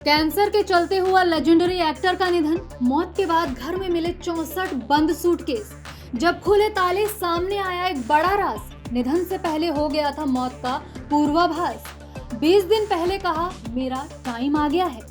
Cancer के चलते हुआ लेजेंडरी एक्टर का निधन। मौत के बाद घर में मिले 64 बंद सूटकेस। जब खुले ताले सामने आया एक बड़ा राज। निधन से पहले हो गया था मौत का पूर्वाभास। 20 दिन पहले कहा मेरा टाइम आ गया है।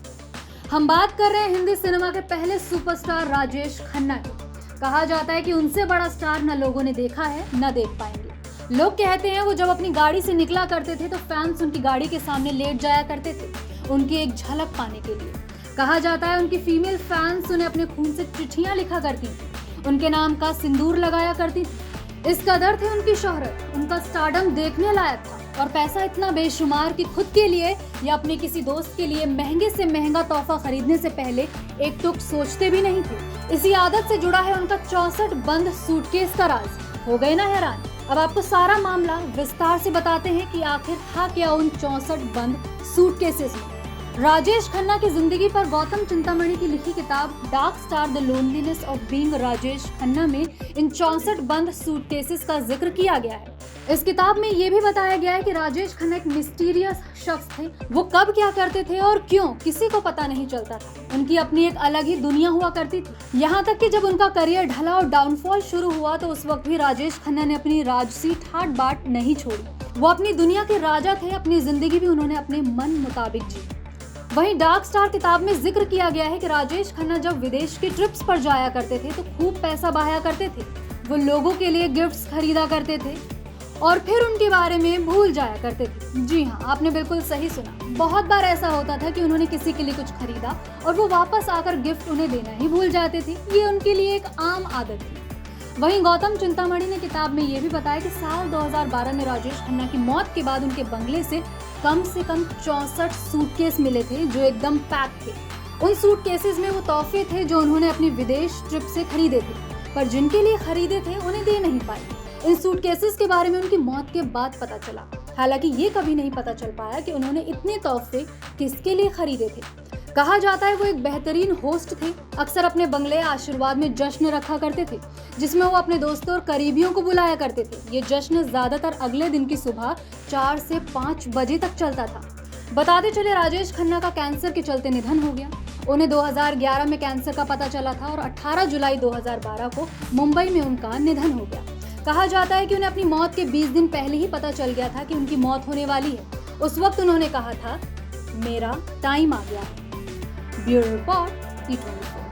हम बात कर रहे हैं हिंदी सिनेमा के पहले सुपरस्टार राजेश खन्ना की। कहा जाता है कि उनसे बड़ा स्टार न लोगों ने देखा है न देख पाएंगे। लोग कहते हैं वो जब अपनी गाड़ी से निकला करते थे तो फैंस उनकी गाड़ी के सामने लेट जाया करते थे, उनकी एक झलक पाने के लिए। कहा जाता है उनकी फीमेल फैंस उन्हें अपने खून से चिट्ठियां लिखा करती थी, उनके नाम का सिंदूर लगाया करती थी। इस कदर थे उनकी शोहरत, उनका स्टारडम देखने लायक था और पैसा इतना बेशुमार कि खुद के लिए या अपने किसी दोस्त के लिए महंगे से महंगा तोहफा खरीदने से पहले एक टुक सोचते भी नहीं थे। इसी आदत से जुड़ा है उनका 64 बंद सूटकेस का राज। हो गए ना हैरान? अब आपको सारा मामला विस्तार से बताते हैं कि आखिर था क्या उन 64 बंद सूटकेसेस में। राजेश खन्ना की जिंदगी पर गौतम चिंतामणि की लिखी किताब dark star the loneliness of being Rajesh Khanna में इन 64 बंद सूटकेसेस का जिक्र किया गया है। इस किताब में ये भी बताया गया है कि राजेश खन्ना एक मिस्टीरियस शख्स थे। वो कब क्या करते थे और क्यों किसी को पता नहीं चलता था। उनकी अपनी एक अलग ही दुनिया हुआ करती थी। यहाँ तक कि जब उनका करियर ढला और डाउनफॉल शुरू हुआ तो उस वक्त भी राजेश खन्ना ने अपनी राजसी ठाट बाट नहीं छोड़ी। वो अपनी दुनिया के राजा थे। अपनी जिंदगी भी उन्होंने अपने मन मुताबिक जी। वहीं डार्क स्टार किताब में जिक्र किया गया है कि राजेश खन्ना जब विदेश की ट्रिप्स पर जाया करते थे तो खूब पैसा बहाया करते थे। वो लोगों के लिए गिफ्ट्स खरीदा करते थे और फिर उनके बारे में भूल जाया करते थे। जी हाँ, आपने बिल्कुल सही सुना। बहुत बार ऐसा होता था कि उन्होंने किसी के लिए कुछ खरीदा और वो वापस आकर गिफ्ट उन्हें देना ही भूल जाते थे। ये उनके लिए एक आम आदत थी। वहीं गौतम चिंतामणि ने किताब में ये भी बताया कि साल 2012 में राजेश खन्ना की मौत के बाद उनके बंगले से कम 64 सूटकेस मिले थे जो एकदम पैक थे। उन सूटकेसेस में वो तोहफे थे जो उन्होंने अपनी विदेश ट्रिप से खरीदे थे, पर जिनके लिए खरीदे थे उन्हें दे नहीं पाए। इन सूटकेसेस के बारे में उनकी मौत के बाद पता चला। हालांकि ये कभी नहीं पता चल पाया कि उन्होंने इतने तोहफे किसके लिए खरीदे थे। कहा जाता है वो एक बेहतरीन होस्ट थे। अक्सर अपने बंगले आशीर्वाद में जश्न रखा करते थे जिसमें वो अपने दोस्तों और करीबियों को बुलाया करते थे। ये जश्न ज्यादातर अगले दिन की सुबह 4 से 5 बजे तक चलता था। बताते चले राजेश खन्ना का कैंसर के चलते निधन हो गया। उन्हें 2011 में कैंसर का पता चला था और 18 जुलाई 2012 को मुंबई में उनका निधन हो गया। कहा जाता है कि उन्हें अपनी मौत के 20 दिन पहले ही पता चल गया था कि उनकी मौत होने वाली है। उस वक्त उन्होंने कहा था मेरा टाइम आ गया है। Bureau report, E24।